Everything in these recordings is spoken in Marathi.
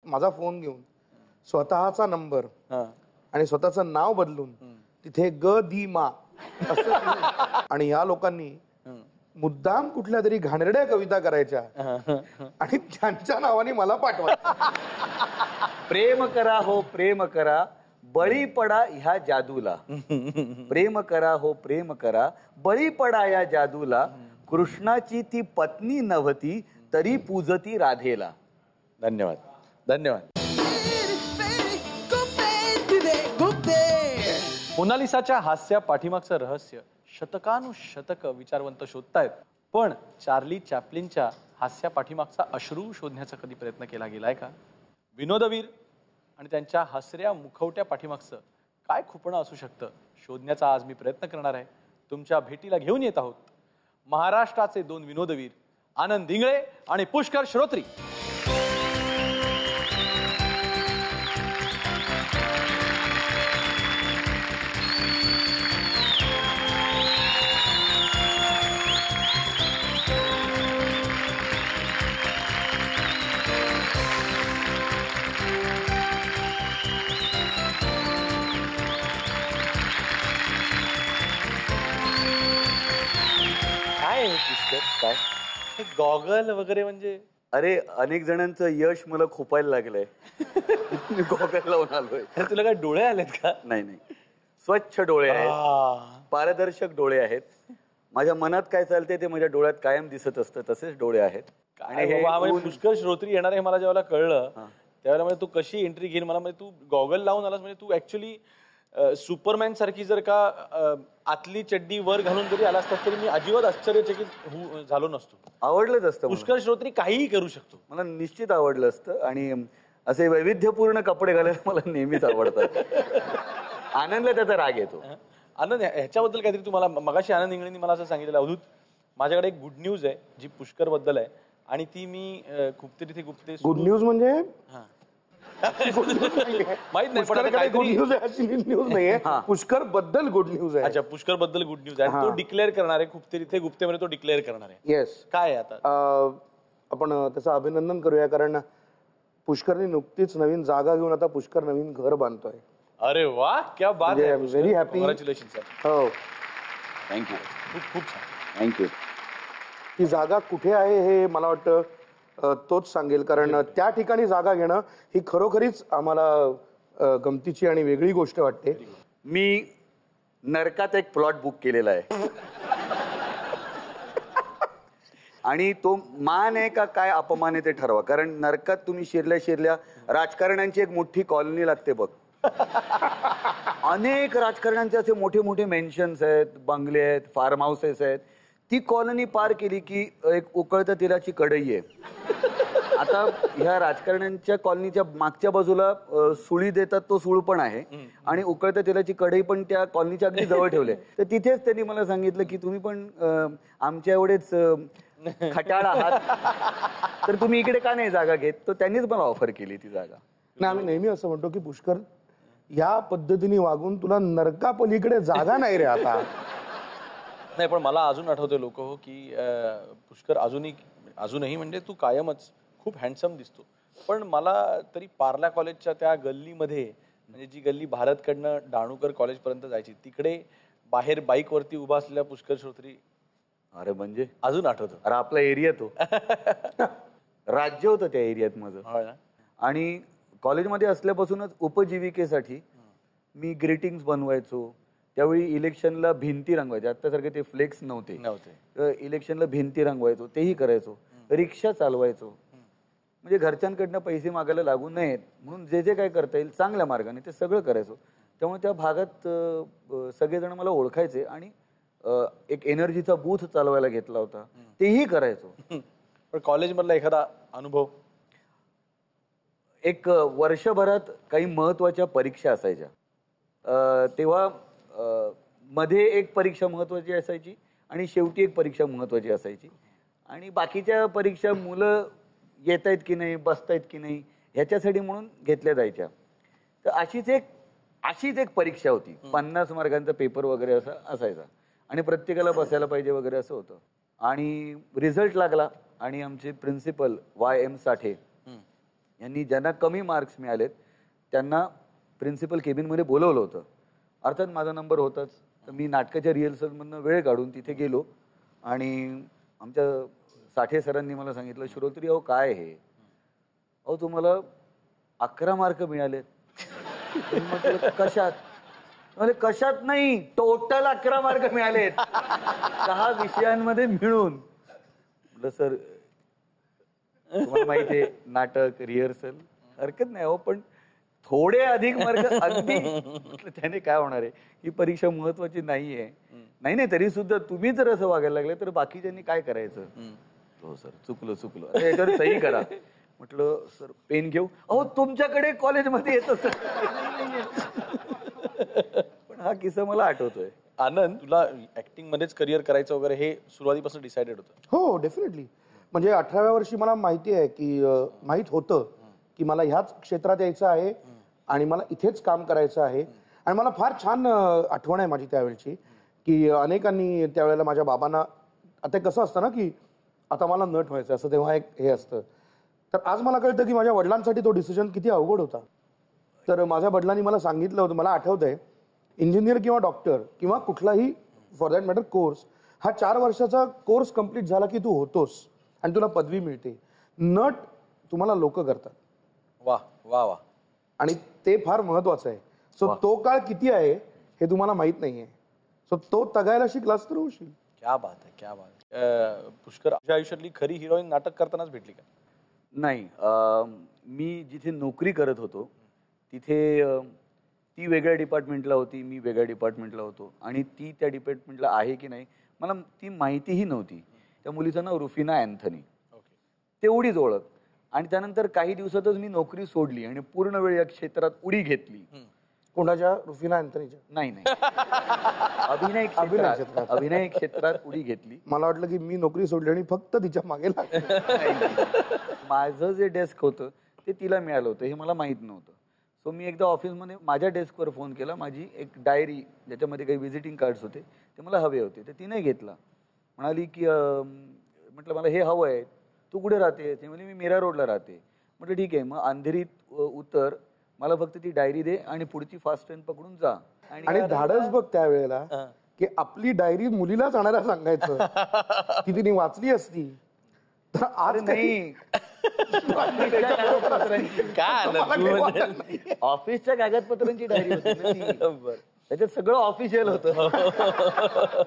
माझा फोन घेऊन स्वतःचा नंबर आणि स्वतःचं नाव बदलून तिथे ग दी मा असं आणि या लोकांनी मुद्दाम कुठल्या तरी घाणेरड्या कविता करायच्या आणि त्यांच्या नावाने मला पाठवायचं. प्रेम करा हो प्रेम करा, बळी पडा ह्या जादूला. प्रेम करा हो प्रेम करा, बळी पडा या जादूला. कृष्णाची ती पत्नी नव्हती तरी पूजती राधेला. धन्यवाद. धन्यवाद. मोनालिसाच्या हास्य पाठीमागचं रहस्य शतकानुशतक विचारवंत शोधतायत, पण चार्ली चॅप्लिनच्या हास्य पाठीमागचा अश्रू शोधण्याचा कधी प्रयत्न केला गेलाय का? विनोदवीर आणि त्यांच्या हसऱ्या मुखवट्या पाठीमागचं काय खुपणं असू शकतं शोधण्याचा आज मी प्रयत्न करणार आहे. तुमच्या भेटीला घेऊन येत आहोत महाराष्ट्राचे 2 विनोदवीर आनंद इंगळे आणि पुष्कर श्रोत्री. काय गॉगल वगैरे म्हणजे? अरे अनेक जणांचं यश मला खोपायला लागलंय. मी गॉगल लावून आलोय. तुला काय डोळे आलेत का? नाही नाही, स्वच्छ डोळे आहेत, पारदर्शक डोळे आहेत. माझ्या मनात काय चालते ते माझ्या डोळ्यात कायम दिसत असतं, तसेच डोळे आहेत. आणि पुष्कर श्रोत्री येणार आहे मला जेव्हा कळलं त्यावेळेला म्हणजे तू कशी एंट्री घेईन मला, म्हणजे तू गॉगल लावून आलास म्हणजे तू ऍक्च्युली सुपरमॅन सारखी जर का आतली चड्डी वर घालून जरी आला असतास तरी मी अजिबात आश्चर्यचकित झालो नसतो. आवडलंच असतं. पुष्कर श्रोत्री काहीही करू शकतो. मला निश्चित आवडलं असतं आणि असे वैविध्यपूर्ण कपडे घालायला मला नेहमीच आवडतात. आनंदला त्याचा राग येतो. आनंद ह्याच्याबद्दल काहीतरी तुम्हाला मगाशी आनंद इंगळेंनी मला असं सांगितलं, अवधूत माझ्याकडे एक गुड न्यूज आहे जी पुष्कर बद्दल आहे आणि ती मी गुप्ते तिथे गुप्ते. गुड न्यूज म्हणजे माहित नाही पण गुड न्यूज आहे अशी न्यूज नाहीये. पुष्कर बद्दल गुड न्यूज आहे. अच्छा, पुष्कर बद्दल गुड न्यूज आहे. तो डिक्लेअर करणार आहे गुप्ते तिथे गुप्ते मध्ये, तो डिक्लेअर करणार आहे. येस. काय आता आपण त्याचं अभिनंदन करूया कारण पुष्करने नुकतीच नवीन जागा घेऊन आता पुष्कर नवीन घर बांधतोय. अरे वा, क्या बात आहे. Very happy. Congratulation sir. हो, थँक्यू. खूप खूप छान, थँक्यू. ती जागा कुठे आहे हे मला वाटतं तोच सांगेल कारण त्या ठिकाणी जागा घेणं ही खरोखरीच आम्हाला गमतीची आणि वेगळी गोष्ट वाटते. मी नरकात एक प्लॉट बुक केलेला आहे आणि तो मान आहे का काय अपमान आहे ते ठरवा, कारण नरकात तुम्ही शिरल्या राजकारण्यांची एक मोठी कॉलनी लागते बघ. अनेक राजकारण्यांचे असे मोठे मोठे मेन्शन्स आहेत, बंगले आहेत, फार्म हाऊसेस आहेत. ती कॉलनी पार केली की एक उकळत्या तेलाची कढई आहे. आता ह्या राजकारण्यांच्या कॉलनीच्या मागच्या बाजूला सुळी देतात तो सूळ पण आहे आणि उकळत्या तेलाची कढई पण त्या कॉलनीच्या अगदी जवळ ठेवले. तर तिथेच त्यांनी मला सांगितलं की तुम्ही पण आमच्या एवढेच खट्याळ आहात तर तुम्ही इकडे का नाही जागा घेत. तर त्यांनीच मला ऑफर केली ती जागा. नाही, आम्ही नेहमी असं म्हणतो की पुष्कर या पद्धतीने वागून तुला नरकापलीकडे जागा नाही रे आता. नाही पण मला अजून आठवते लोक हो की पुष्कर अजूनही म्हणजे तू कायमच खूप हँडसम दिसतो, पण मला तरी पार्ला कॉलेजच्या त्या गल्लीमध्ये म्हणजे जी गल्ली भारतकडनं डाणूकर कॉलेजपर्यंत जायची तिकडे बाहेर बाईकवरती उभा असलेला पुष्कर श्रोत्री अरे म्हणजे अजून आठवतं. अरे आपला एरिया तो राज्य होतं त्या एरियात माझं. आणि कॉलेजमध्ये असल्यापासूनच उपजीविकेसाठी मी ग्रीटिंग्स बनवायचो. त्यावेळी इलेक्शनला भिंती रंगवायच्या, आत्तासारखे ते फ्लेक्स नव्हते. इलेक्शनला भिंती रंगवायचो, तेही करायचो. रिक्षा चालवायचो. म्हणजे घरच्यांकडनं पैसे मागायला लागू नयेत म्हणून जे जे काय करता येईल चांगल्या मार्गाने ते सगळं करायचो. त्यामुळे त्या भागात सगळेजण मला ओळखायचे आणि एक एनर्जीचा बूथ चालवायला घेतला होता, तेही करायचो. पण कॉलेजमधला एखादा अनुभव? एक वर्षभरात काही महत्त्वाच्या परीक्षा असायच्या. तेव्हा मध्ये एक परीक्षा महत्त्वाची असायची आणि शेवटी एक परीक्षा महत्त्वाची असायची आणि बाकीच्या परीक्षा मुलं येत आहेत की नाही, बसतायत की नाही ह्याच्यासाठी म्हणून घेतल्या जायच्या. तर अशीच एक परीक्षा होती. 50 मार्कांचा पेपर वगैरे असा असायचा आणि प्रत्येकाला बसायला पाहिजे वगैरे असं होतं. आणि रिझल्ट लागला आणि आमचे प्रिन्सिपल Y.M. साठे यांनी ज्यांना कमी मार्क्स मिळालेत त्यांना प्रिन्सिपल केबिनमध्ये बोलवलं होतं. अर्थात माझा नंबर होताच, तर मी नाटकाच्या रिहर्सलमधनं वेळ काढून तिथे गेलो आणि आमच्या साठे सरांनी मला सांगितलं, श्रोत्री अहो काय हे, अहो तुम्हाला 11 मार्क मिळालेत. मी म्हटलं कशात? म्हणजे कशात नाही, टोटल 11 मार्क मिळालेत 6 विषयांमध्ये मिळून. म्हटलं सर तुम्हाला माहिती आहे नाटक रिहर्सल हरकत नाही हो, पण थोडे अधिक मार्क अगदी. म्हटलं त्याने काय होणार आहे, ही परीक्षा महत्वाची नाही आहे. नाही नाही तरी सुद्धा तुम्ही जर असं वागायला लागले तर बाकीच्यांनी काय करायचं. हो सर चुकलं याच्यावर सही करा. म्हटलं सर पेन घेऊ. अहो तुमच्याकडे कॉलेजमध्ये येत असत. पण हा किस्सा मला आठवतोय. आनंद, तुला ऍक्टिंग मध्येच करिअर करायचं वगैरे हे सुरुवातीपासून डिसाइडेड होतं? हो डेफिनेटली. म्हणजे 18व्या वर्षी मला माहिती आहे की माहीत होतं की मला ह्याच क्षेत्रात यायचं आहे आणि मला इथेच काम करायचं आहे. आणि मला फार छान आठवण आहे माझी त्यावेळची की अनेकांनी त्यावेळेला माझ्या बाबांना, आता कसं असतं ना की आता मला नट व्हायचं असं तेव्हा एक हे असतं. तर आज मला कळतं की माझ्या वडिलांसाठी तो डिसिजन किती अवघड होता. तर माझ्या वडिलांनी मला सांगितलं होतं, मला आठवतंय, इंजिनियर किंवा डॉक्टर किंवा कुठलाही फॉर दॅट मॅटर कोर्स, हा 4 वर्षाचा कोर्स कंप्लीट झाला की तू होतोस आणि तुला पदवी मिळते. नट तुम्हाला लोक करतात. वा वा वा. आणि ते फार महत्वाचं आहे. सो तो काळ किती आहे हे तुम्हाला माहित नाहीये. सो तो तगायला शिकलास तर होशील. क्या बात आहे, क्या बात आहे. पुष्कर, तुझ्या आयुष्यातली खरी हिरोईन नाटक करतानाच भेटली का? नाही, मी जिथे नोकरी करत होतो तिथे ती वेगळ्या डिपार्टमेंटला होती, मी वेगळ्या डिपार्टमेंटला होतो आणि ती त्या डिपार्टमेंटला आहे की नाही मला ती माहितीही नव्हती. त्या मुलीचं नाव रुफिना अँथनी, तेवढीच ओळख. आणि त्यानंतर काही दिवसातच मी नोकरी सोडली आणि पूर्ण वेळ या क्षेत्रात उडी घेतली. कोणाच्या? रुफिना अँथनीच्या? नाही अभिनय क्षेत्रात उडी घेतली. मला वाटलं की मी नोकरी सोडली आणि फक्त तिच्या मागे माझं जे डेस्क होतं ते तिला मिळालं होतं हे मला माहीत नव्हतं. सो मी एकदा ऑफिसमध्ये माझ्या डेस्कवर फोन केला. माझी एक डायरी ज्याच्यामध्ये काही व्हिजिटिंग कार्ड्स होते ते मला हवे होते, तर तिने घेतला. म्हणाली की म्हटलं मला हे हवं आहे, तू कुठे राहते? ते म्हणजे मी मीरा रोडला राहते. म्हटलं ठीक आहे, मग अंधेरीत उतर, मला फक्त ती डायरी दे आणि पुढची फास्ट ट्रेन पकडून जा. आणि धाडस बघ त्यावेळेला की आपली डायरी मुलीलाच आणायला सांगायचं. ती तिने वाचली असती तर आज नाही ऑफिसच्या कागदपत्रांची डायरी होती, त्याच्यात सगळं ऑफिशियल होतं.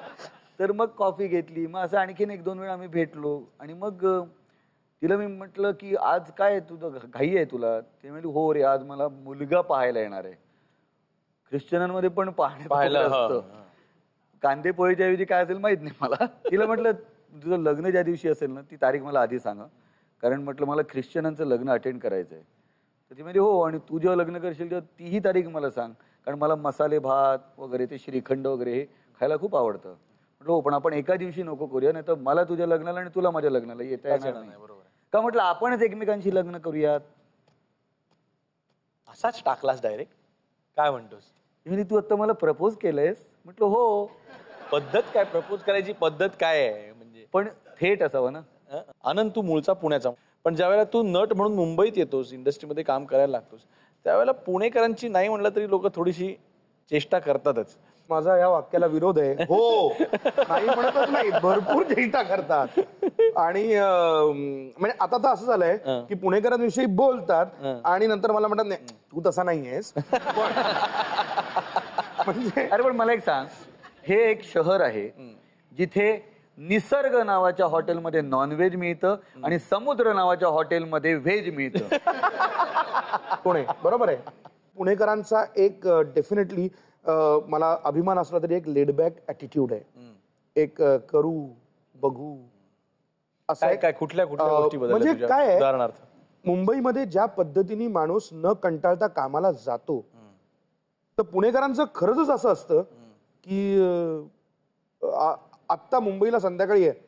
तर मग कॉफी घेतली. मग असं आणखीन 1-2 वेळा आम्ही भेटलो आणि मग तिला मी म्हटलं की आज काय तुझं घाई आहे तुला? ते म्हणली हो रे, आज मला मुलगा पाहायला येणार आहे. ख्रिश्चनांमध्ये पण पाहायला असतं. कांदे पोळीच्या ऐवजी काय असेल माहित नाही मला. तिला म्हटलं तुझं लग्न ज्या दिवशी असेल ना ती तारीख मला आधी सांगा, कारण म्हटलं मला ख्रिश्चनांचं लग्न अटेंड करायचं आहे. तर ती म्हणजे हो, आणि तू जेव्हा लग्न करशील तेव्हा तीही तारीख मला सांग, कारण मला मसाले भात वगैरे ते श्रीखंड वगैरे हे खायला खूप आवडतं. म्हटलं हो, पण आपण एका दिवशी नको करूया, नाही तर मला तुझ्या लग्नाला आणि तुला माझ्या लग्नाला येता येणार नाही. बरोबर का म्हटलं आपणच एकमेकांशी लग्न करूयात. असाच टाकलास डायरेक्ट? काय म्हणतोस? म्हणजे तू आता मला प्रपोज केलंयस? म्हटलं हो. पद्धत काय, प्रपोज करायची पद्धत काय आहे? म्हणजे पण थेट असावं ना. आनंद, तू मूळचा पुण्याचा, पण ज्यावेळेला तू नट म्हणून मुंबईत येतोस, इंडस्ट्रीमध्ये काम करायला लागतोस, त्यावेळेला पुणेकरांची नाही म्हणलं तरी लोक थोडीशी चेष्टा करतातच. माझा या वाक्याला विरोध आहे. हो, नाही म्हणतच नाही, भरपूर चेष्टा करतात. आणि म्हणजे आता तर असं झालंय की पुणेकरांविषयी बोलतात आणि नंतर मला म्हणतात नाही तू तसा नाहीयेस. म्हणजे अरे पण मला एक सांग, हे एक शहर आहे जिथे निसर्ग नावाच्या हॉटेलमध्ये नॉनव्हेज मिळतं आणि समुद्र नावाच्या हॉटेलमध्ये व्हेज मिळतं. पुणे बरोबर आहे. पुणेकरांचा एक डेफिनेटली मला अभिमान असला तरी एक लेडबॅक ॲटिट्यूड आहे. एक करू बघू असं काय काय कुठल्या कुठल्या गोष्टी म्हणजे काय आहे, उदाहरणार्थ मुंबईमध्ये ज्या पद्धतीने माणूस न कंटाळता कामाला जातो, तर पुणेकरांचं खरंच असं असतं की आत्ता मुंबईला संध्याकाळी आहे,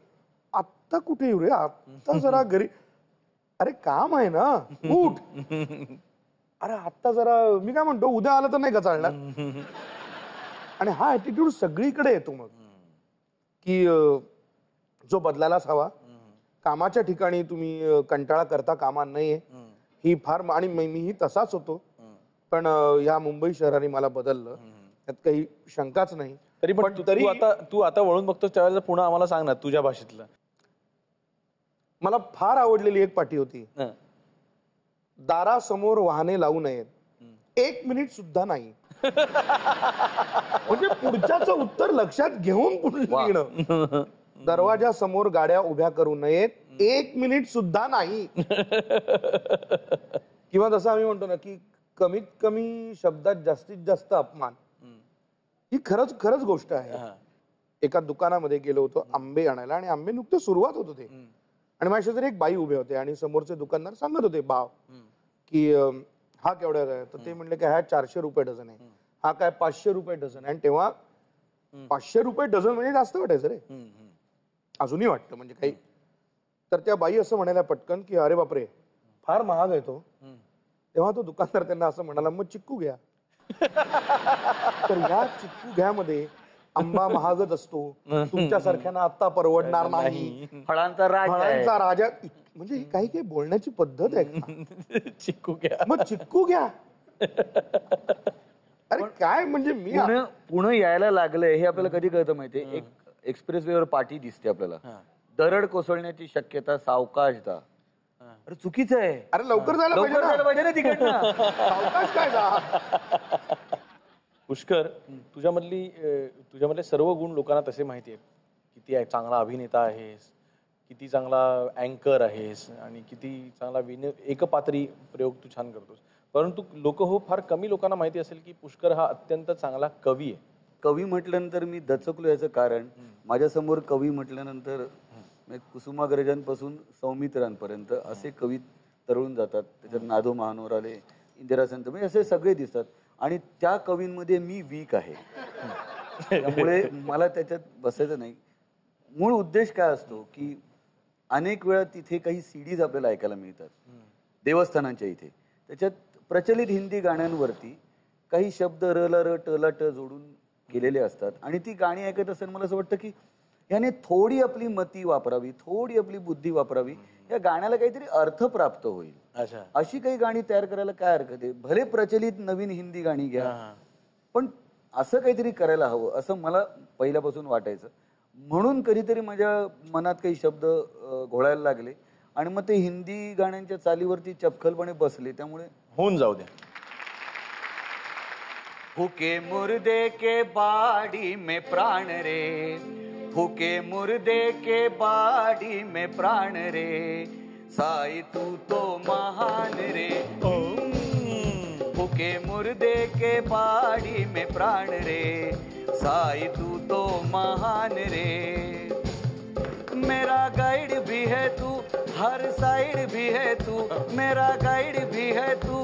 आत्ता कुठे येऊ रे, आत्ता जरा घरी, अरे काम आहे ना, उठ, अरे आत्ता जरा, मी काय म्हणतो उद्या आलं तर नाही का चालणार. आणि हा ॲटिट्यूड सगळीकडे येतो मग की जो बदलायलाच हवा. कामाच्या ठिकाणी तुम्ही कंटाळा करता कामा नये ही फार आणि मीही तसाच होतो. पण या मुंबई शहराने मला बदललं, त्यात काही शंकाच नाही. तरी पण तू आता वळून बघतोस त्यावेळेला पुन्हा आम्हाला सांग ना तुझ्या भाषेतलं. मला फार आवडलेली एक पाटी होती, दारासमोर वाहने लावू नयेत, 1 मिनिट सुद्धा नाही. म्हणजे पुढच्याचं उत्तर लक्षात घेऊन पुढे लिहिणं. दरवाजासमोर गाड्या उभ्या करू नयेत, 1 मिनिट सुद्धा नाही. किंवा जसं आम्ही म्हणतो ना की कमीत कमी शब्दात जास्तीत जास्त अपमान, ही खरंच गोष्ट आहे. एका दुकानामध्ये गेलो होतो आंबे आणायला, आणि आंबे नुकते सुरुवात होत होते, आणि माझ्या शेजारी एक बाई उभे होते, आणि समोरचे दुकानदार सांगत होते भाव की हा केवढ्याचा आहे, तर ते म्हणले की हा 400 रुपये डझन आहे, हा काय 500 रुपये डझन. आणि तेव्हा 500 रुपये डझन म्हणजे जास्त वाटायचं रे, अजूनही वाटतं म्हणजे काही. तर त्या बाई असं म्हणायला पटकन की अरे बापरे फार महाग आहे तो. तेव्हा तो दुकानदार त्यांना असं म्हणाला, मग चिक्कू घ्या. तर या चिक्कू घ्यामध्ये आंबा महागच असतो, तुमच्यासारख्यांना आता परवडणार नाही, फळांचा राजा. म्हणजे ही काही बोलण्याची पद्धत आहे का? चिक्कू घ्या, मग चिक्कू घ्या. अरे काय म्हणजे मी पुणे यायला लागलंय हे आपल्याला कधी कळतं माहितीये? एक एक्सप्रेसवेवर पाठी दिसते आपल्याला, दरड कोसळण्याची शक्यता सावकाशदा. अरे चुकीचं आहे. अरे लवकर जायला पाहिजे ना तिकडनं. सावकाश काय जा. पुष्कर, तुझ्यामधले सर्व गुण लोकांना तसे माहिती आहेत. किती चांगला अभिनेता आहेस, किती चांगला अँकर आहेस, आणि किती चांगला एकपात्री प्रयोग तू छान करतोस. परंतु फार कमी लोकांना माहिती असेल की पुष्कर हा अत्यंत चांगला कवी आहे. कवी म्हटल्यानंतर मी दचकलो याचं कारण, माझ्यासमोर कवी म्हटल्यानंतर कुसुमाग्रजांपासून सौमित्रांपर्यंत असे कवी तरळून जातात. त्याच्यात नादो महानोराले, इंदिरा संत, म्हणजे असे सगळे दिसतात. आणि त्या कवींमध्ये मी वीक आहे, त्यामुळे मला त्याच्यात बसायचं नाही. मूळ उद्देश काय असतो की अनेक वेळा तिथे काही सीडीज आपल्याला ऐकायला मिळतात देवस्थानांच्या इथे. त्याच्यात प्रचलित हिंदी गाण्यांवरती काही शब्द र ला र ट ला ट जोडून केलेले असतात, आणि ती गाणी ऐकत असताना मला असं वाटतं की याने थोडी आपली मती वापरावी, थोडी आपली बुद्धी वापरावी, या गाण्याला काहीतरी अर्थ प्राप्त होईल. अशी काही गाणी तयार करायला काय हरकत आहे? भले प्रचलित नवीन हिंदी गाणी घ्या, पण असं काहीतरी करायला हवं असं मला पहिल्यापासून वाटायचं. म्हणून कधीतरी माझ्या मनात काही शब्द घोळायला लागले, आणि मग ते हिंदी गाण्यांच्या चालीवरती चपखलपणे बसले. त्यामुळे होऊन जाऊ द्या. फुके मुर्दे के बाड़ी में प्राण रे, फुके मुर्दे के बाड़ी में प्राण रे, साई तू तो महान रे. फुके मुर्दे के बाड़ी में प्राण रे, साई तू तो महान रे. मेरा गाइड भी है तू, हर साइड भी है तू, मेरा गाइड भी है तू,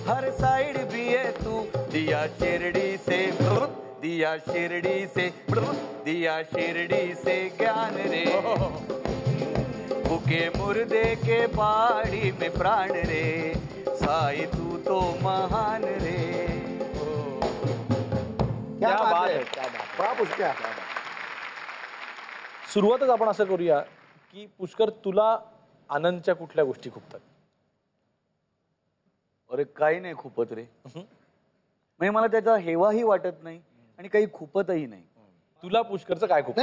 हर साइड भी है तू. दिया शिरडी से, दिया शिरडी से, दिया शिरडी से ज्ञान रे. फूके मुर्दे के बाड़ी में प्राण रे, साई तू तो महान रे. क्या बात है, क्या बात है. सुरुवातच आपण असं करूया की पुष्कर, तुला आनंदच्या कुठल्या गोष्टी खुपतात? अरे काही नाही खुपत रे. म्हणजे मला त्याचा हेवाही वाटत नाही आणि काही खुपतही नाही. तुला पुष्करचं काय खूप?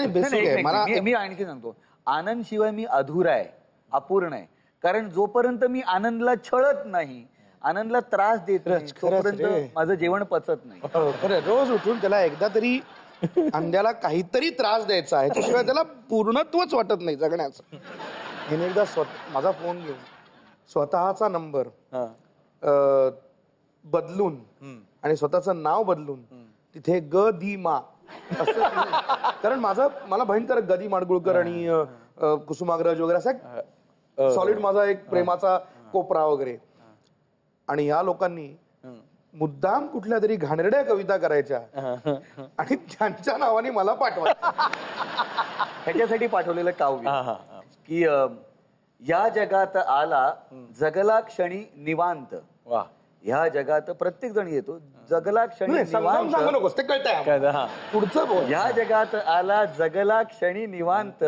मी आणखी सांगतो, आनंद शिवाय मी अधुरा आहे, अपूर्ण आहे. कारण जोपर्यंत मी आनंदला छळत नाही, आनंदला त्रास देत नाही, तोपर्यंत माझं जेवण पचत नाही. खरं, रोज उठून त्याला एकदा तरी अंड्याला काहीतरी त्रास द्यायचा आहे, त्याशिवाय त्याला पूर्णत्वच वाटत नाही जगण्याचं. हिने एकदा माझा फोन घेऊन स्वतःचा नंबर बदलून आणि स्वतःचं नाव बदलून तिथे ग दी मा असं, कारण मला भयंकर गदी माडगुळकर आणि कुसुमाग्रज वगैरे असा सॉलिड माझा एक प्रेमाचा कोपरा वगैरे. आणि या लोकांनी मुद्दाम कुठल्या तरी घाणेरड्या कविता करायच्या आणि त्यांच्या नावाने मला पाठवायचं. ह्याच्यासाठी पाठवलेलं काव्य की या जगात आला जगला क्षणी निवांत. वा. ह्या जगात प्रत्येक जण येतो, जगला क्षणी निवांत. पुढचं बोल. ह्या जगात आला जगला क्षणी निवांत,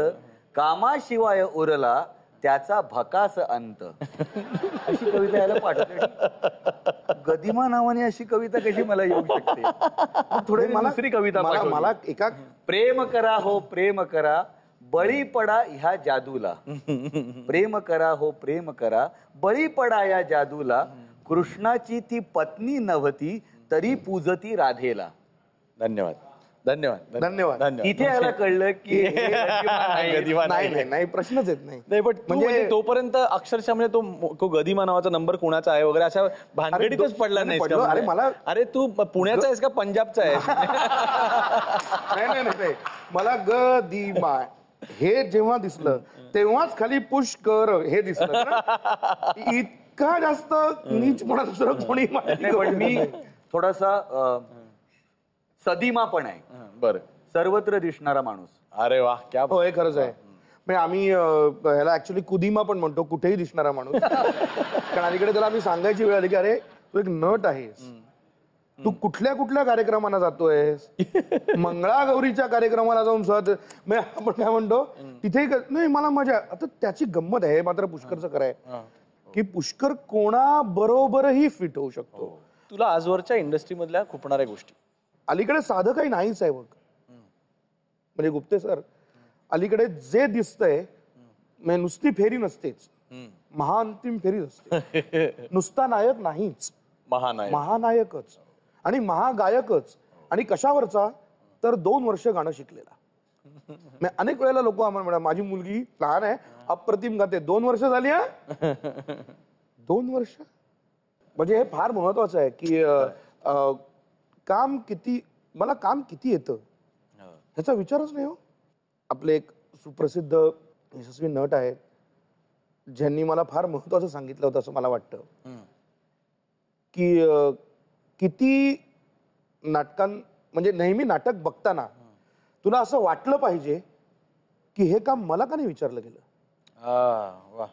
कामाशिवाय उरला त्याचा भकास अंत. अशी कविता यायला पाठवली. गदिमा नावाने अशी कविता कशी मला येऊ शकते? मग थोडे मला दुसरी कविता पाठवली. मला एका प्रेम करा हो प्रेम करा, बळी पडा ह्या जादूला. प्रेम करा हो प्रेम करा, बळी पडा या जादूला. कृष्णाची ती पत्नी नव्हती तरी पूजती राधेला. धन्यवाद धन्यवाद धन्यवाद. इथे याला कळलं की नाही प्रश्नच येत नाही. नाही पण म्हणजे तोपर्यंत अक्षरशः म्हणजे तो गदिमा नावाचा नंबर कुणाचा आहे वगैरे अशा भानगडीतच पडला नाही. अरे मला अरे तू पुण्याचा आहेस का पंजाबचा आहेस? नाही मला गदिमा हे जेव्हा दिसलं तेव्हाच खाली पुष्कर हे दिसलं. इतका जास्त नीचपणा दुसरं कोणी पण मी थोडासा सदिमा पण आहे. बरं, सर्वत्र दिसणारा माणूस. अरे वा, क्या हो हे खरंच आहे. म्हणजे आम्ही ह्याला ऍक्च्युली कुदिमा पण म्हणतो, कुठेही दिसणारा माणूस. कारण अलीकडे त्याला आम्ही सांगायची वेळ आली की अरे तू एक नट आहेस, तू कुठल्या कुठल्या कार्यक्रमांना जातोयस, मंगळागौरीच्या कार्यक्रमाला जाऊन आपण काय म्हणतो तिथे नाही मला मजा. आता त्याची गंमत आहे मात्र पुष्करचं कराय की पुष्कर कोणाबरोबरही फिट होऊ शकतो. तुला आजवरच्या इंडस्ट्री मधल्या खुपणाऱ्या गोष्टी अलीकडे साधं काही नाहीच आहे बघ. म्हणजे गुप्ते सर अलीकडे जे दिसतंय म्हणजे नुसती फेरी नसतेच, महाअंतिम फेरी असते. नुसता नायक नाहीच, महानायकच आणि महागायकच. आणि कशावरचा तर 2 वर्ष गाणं शिकलेला. अनेक वेळेला लोक आम्हाला म्हणा माझी मुलगी लहान आहे अप्रतिम गाते, 2 वर्ष झाली. 2 वर्ष म्हणजे हे फार महत्वाचं आहे की मला काम किती येतं ह्याचा विचारच नाही हो. आपले एक सुप्रसिद्ध यशस्वी नट आहेत ज्यांनी मला फार महत्वाचं सांगितलं होतं असं मला वाटतं की किती म्हणजे नेहमी नाटक बघताना तुला असं वाटलं पाहिजे की हे काम मला का नाही विचारलं गेलं.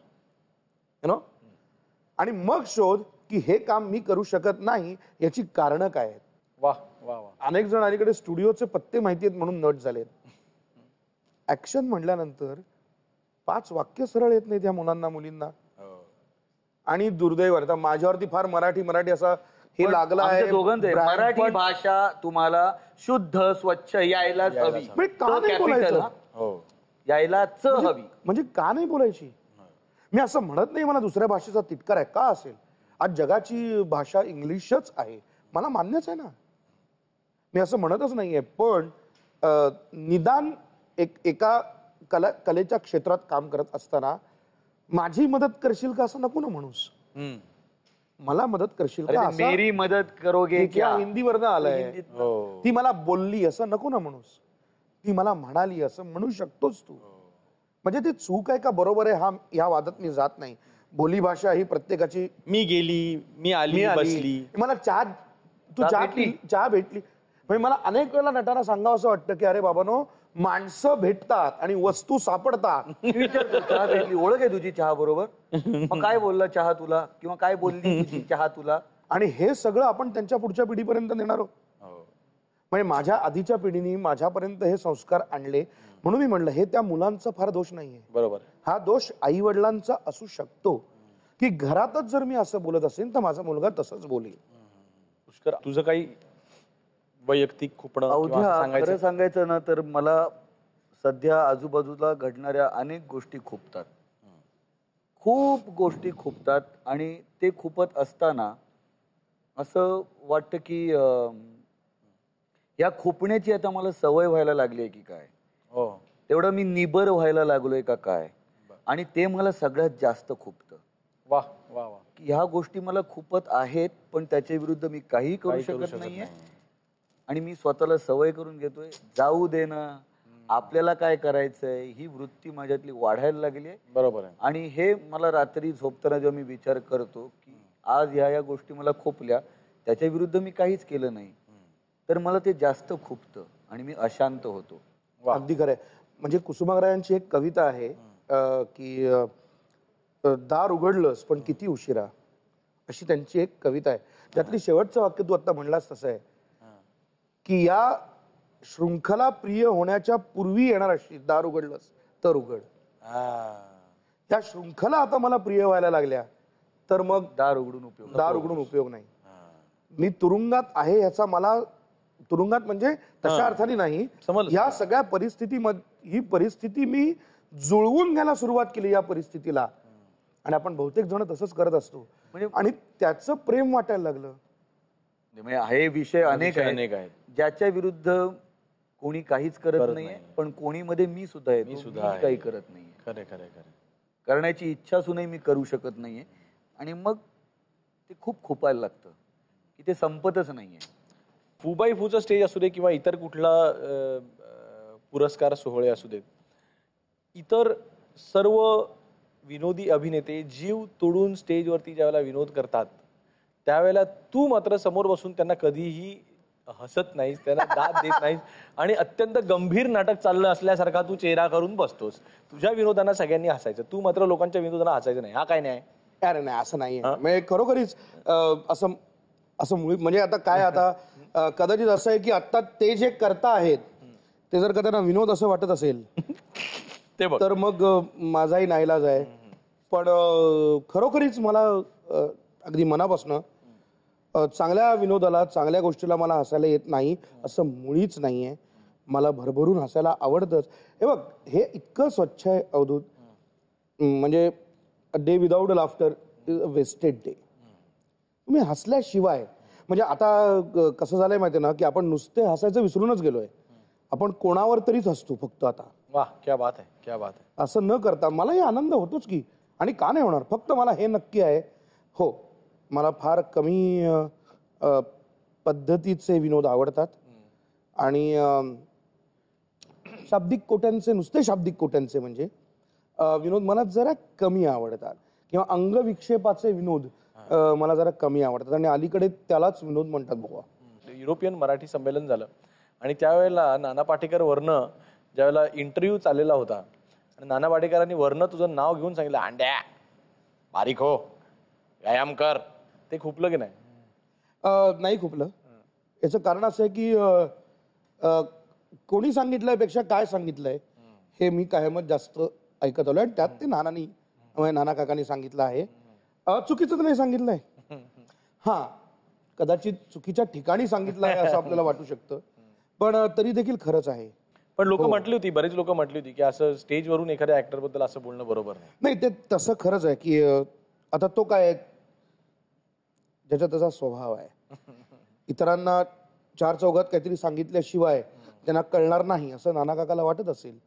आणि मग शोध की हे काम मी करू शकत नाही याची कारणं काय आहेत. वाह वाह वाह. अनेक जण अलीकडे स्टुडिओचे पत्ते माहिती आहेत म्हणून नट झालेत. ऍक्शन म्हटल्यानंतर 5 वाक्य सरळ येत नाही त्या मुलांना मुलींना. आणि दुर्दैव आता माझ्यावरती फार मराठी असा हे लागला आहे. मराठी भाषा तुम्हाला शुद्ध स्वच्छ यायलाच हवी, का नाही बोलायचं, यायलाच हवी. म्हणजे का नाही बोलायची. मी असं म्हणत नाही मला दुसऱ्या भाषेचा तिटकार आहे, का असेल. आज जगाची भाषा इंग्लिशच आहे, मला मान्यच आहे ना, मी असं म्हणतच नाहीये. पण निदान एका कलेच्या क्षेत्रात काम करत असताना माझी मदत करशील का असं नको ना म्हणूस. मला मदत करशील का, मेरी मदत करोगे क्या, हिंदीवरनं आलंय. ती मला बोलली असं नको ना म्हणूस, ती मला म्हणाली असं म्हणू शकतोस तू. म्हणजे ते चूक आहे का बरोबर आहे ह्या वादात मी जात नाही. बोली भाषा ही प्रत्येकाची. मी गेली, मी आली, बसली, मला चहा भेटली. म्हणजे मला अनेक वेळेला नटांना सांगावं असं वाटतं की अरे बाबानो माणसं भेटतात आणि वस्तू सापडतात. चहा भेटली, ओळख आहे तुझी चहा बरोबर, मग काय बोलला चहा तुला, किंवा काय बोलली तुझी चहा तुला. आणि हे सगळं आपण त्यांच्या पुढच्या पिढीपर्यंत नेणार आहोत. म्हणजे माझ्या आधीच्या पिढीने माझ्यापर्यंत हे संस्कार आणले म्हणून मी म्हणलं हे त्या मुलांचा फार दोष नाहीये. बरोबर. हा दोष आई वडिलांचा असू शकतो की घरातच जर मी असं बोलत असेल तर माझा मुलगा तसंच बोलेल. पुष्कर तुझं काही वैयक्तिक खुपणं खरं सांगायचं ना तर मला सध्या आजूबाजूला घडणाऱ्या अनेक गोष्टी खुपतात, खूप गोष्टी खुपतात. आणि ते खुपत असताना असं वाटतं की या खुपण्याची आता मला सवय व्हायला लागली आहे की काय, तेवढं मी निबर व्हायला लागलोय का काय. आणि ते मला सगळ्यात जास्त खुपतं. वाह वाह वाह. की ह्या गोष्टी मला खुपत आहेत पण त्याच्या विरुद्ध मी काही करू शकत नाहीये. आणि मी स्वतःला सवय करून घेतोय जाऊ दे ना, आपल्याला काय करायचंय, ही वृत्ती माझ्यातली वाढायला लागली आहे. बरोबर आहे. आणि हे मला रात्री झोपताना जेव्हा मी विचार करतो की आज ह्या गोष्टी मला खोपल्या, त्याच्या विरुद्ध मी काहीच केलं नाही, तर मला ते जास्त खुपतं आणि मी अशांत होतो. अगदी खरंय. म्हणजे कुसुमाग्रजांची एक कविता आहे की दार उघडलंस पण किती उशिरा, अशी त्यांची एक कविता आहे. त्यातली शेवटचं वाक्य तू आता म्हणलास तसं आहे की या शृंखला प्रिय होण्याच्या पूर्वी येणार अशी दार उघडलंस तर उघड. ह्या शृंखला आता मला प्रिय व्हायला लागल्या तर मग दार उघडून उपयोग नाही. मी तुरुंगात आहे ह्याचा मला तुरुंगात म्हणजे तशा अर्थाने नाही, या सगळ्या परिस्थितीमध्ये ही परिस्थिती मी जुळवून घ्यायला सुरुवात केली या परिस्थितीला. आणि आपण बहुतेक जण तसंच करत असतो आणि त्याचं प्रेम वाटायला लागलं. म्हणजे हे विषय अनेक आहेत ज्याच्या विरुद्ध कोणी काहीच करत नाहीये, पण कोणी मध्ये मी सुद्धा आहे, मी काही करत नाहीये. खरे खरे खरे करण्याची इच्छा असूनही मी करू शकत नाहीये. आणि मग ते खूप खुपायला लागतं की ते संपतच नाहीये. फुबाई फूचा स्टेज असू दे किंवा इतर कुठला पुरस्कार सोहळे असू देत, इतर सर्व विनोदी अभिनेते जीव तोडून स्टेजवरती ज्यावेळेला विनोद करतात त्यावेळेला तू मात्र समोर बसून त्यांना कधीही हसत नाहीस, त्यांना दाद देत नाहीस आणि अत्यंत गंभीर नाटक चाललं असल्यासारखा तू चेहरा करून बसतोस. तुझ्या विनोदांना सगळ्यांनी हसायचं, तू मात्र लोकांच्या विनोदांना हसायचं नाही. हा काय नाही? अरे नाही, असं नाहीये. म्हणजे खरोखरीच असं असं म्हणजे आता काय, आता कदाचित असं आहे की आता ते जे करता आहेत ते जर का त्यांना विनोद असं वाटत असेल तर मग माझाही नाईलाज आहे. पण खरोखरीच मला अगदी मनापासून चांगल्या विनोदाला, चांगल्या गोष्टीला मला हसायला येत नाही असं मुळीच नाहीये. मला भरभरून हसायला आवडतंच. हे बघ, हे इतकं स्वच्छ आहे अवधूत, म्हणजे a day without laughter is a wasted day. तुम्ही हसल्याशिवाय, म्हणजे आता कसं झालंय माहितीये ना की आपण नुसते हसायचं विसरूनच गेलोय. आपण कोणावर तरीच हसतो फक्त आता. वाह, क्या बात आहे, क्या बात आहे. असं न करता मलाही आनंद होतोच की, आणि का नाही होणार. फक्त मला हे नक्की आहे, हो मला फार कमी पद्धतीचे विनोद आवडतात आणि शाब्दिक कोट्यांचे, नुसते शाब्दिक कोट्यांचे म्हणजे विनोद मला जरा कमी आवडतात, किंवा अंगविक्षेपाचे विनोद मला जरा कमी आवडतात. आणि अलीकडे त्यालाच विनोद म्हणतात बघा. युरोपियन मराठी संमेलन झालं आणि त्यावेळेला नाना पाटेकर वरनं ज्यावेळेला इंटरव्ह्यू चाललेला होता आणि नाना पाटेकरांनी वरनं तुझं नाव घेऊन सांगितलं, अंड्या बारीक हो, व्यायाम कर. ते खुपलं की नाही? नाही खुपलं. याचं कारण असं आहे की कोणी सांगितलंयपेक्षा काय सांगितलंय हे मी कायमच जास्त ऐकत आलोय. आणि त्यात ते नाना काकांनी सांगितलं आहे. चुकीचं तर नाही सांगितलंय. हा, कदाचित चुकीच्या ठिकाणी सांगितलं आहे असं आपल्याला वाटू शकतं, पण तरी देखील खरंच आहे. पण लोक म्हटली होती, बरेच लोक म्हटली होती की असं स्टेजवरून एखाद्या ऍक्टर बद्दल असं बोलणं बरोबर नाही. ते तसं खरंच आहे की आता तो काय, ज्याचा त्याचा स्वभाव आहे. इतरांना चार चौघात काहीतरी सांगितल्याशिवाय त्यांना कळणार नाही असं नाना काकाला वाटत असेल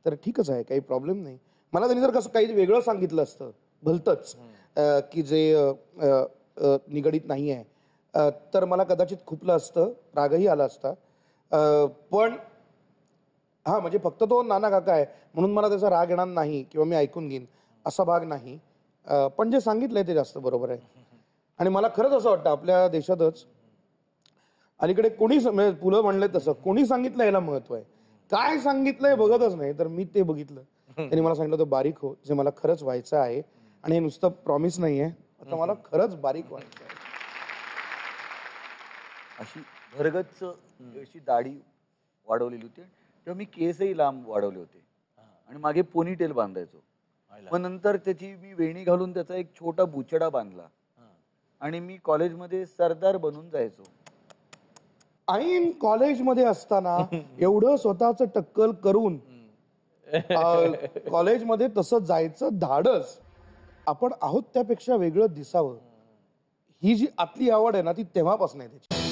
तर ठीकच आहे, काही प्रॉब्लेम नाही. मला त्यांनी जर कसं काही वेगळं सांगितलं असतं भलतंच की जे निगडीत नाही आहे तर मला कदाचित खुपलं असतं, रागही आला असता. पण हा, म्हणजे फक्त तो नाना काका आहे म्हणून मला त्याचा राग येणार नाही किंवा मी ऐकून घेईन असा भाग नाही. पण जे सांगितलंय ते जास्त बरोबर आहे. आणि मला खरंच असं वाटतं आपल्या देशातच अलीकडे कोणी पुलं म्हणलंय तसं कोणी सांगितलं याला महत्व आहे. काय सांगितलंय बघतच नाही. तर मी ते बघितलं, त्यांनी मला सांगितलं होतं बारीक हो, जे मला खरंच व्हायचं आहे. आणि हे नुसतं प्रॉमिस नाही आहे, आता मला खरंच बारीक व्हायचं आहे. अशी भरगच्च अशी दाढी वाढवलेली होती, तेव्हा मी केसही लांब वाढवले होते आणि मागे पोनीटेल बांधायचो. मग नंतर त्याची मी वेणी घालून त्याचा एक छोटा बुचडा बांधला आणि मी कॉलेजमध्ये सरदार बनून जायचो. ऐन कॉलेजमध्ये असताना एवढं स्वतःच टक्कल करून कॉलेजमध्ये तसं जायचं धाडस, आपण आहोत त्यापेक्षा वेगळं दिसावं, ही जी आतली आवड आहे ना ती तेव्हापासून आहे त्याची.